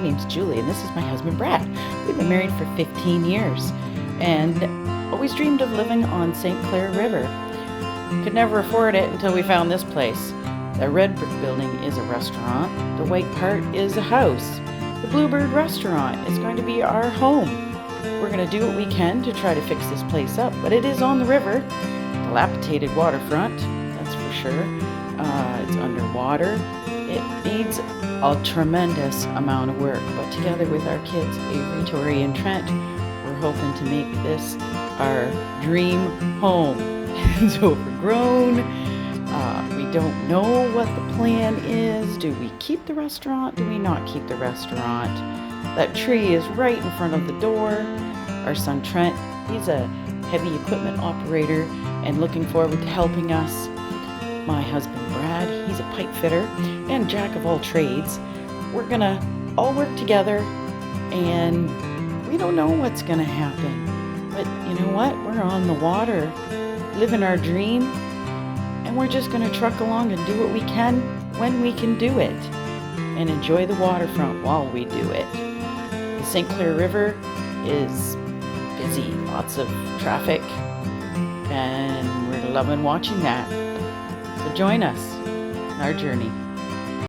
name's Julie, and this is my husband Brad. We've been married for 15 years and always dreamed of living on St. Clair River. Could never afford it until we found this place. The red brick building is a restaurant. The white part is a house. The Bluebird restaurant is going to be our home. We're going to do what we can to try to fix this place up, but it is on the river. Dilapidated waterfront, that's for sure. It's underwater. It needs a tremendous amount of work, but together with our kids, Avery, Tori, and Trent, we're hoping to make this our dream home. It's overgrown. We don't know what the plan is. Do we keep the restaurant? Do we not keep the restaurant? That tree is right in front of the door. Our son Trent, he's a heavy equipment operator and looking forward to helping us. My husband Brad, he's a pipe fitter and jack of all trades. We're gonna all work together, and we don't know what's gonna happen. But you know what? We're on the water, living our dream, and we're just gonna truck along and do what we can when we can do it, and enjoy the waterfront while we do it. The St. Clair River is busy, lots of traffic, and we're loving watching that. So join us in our journey.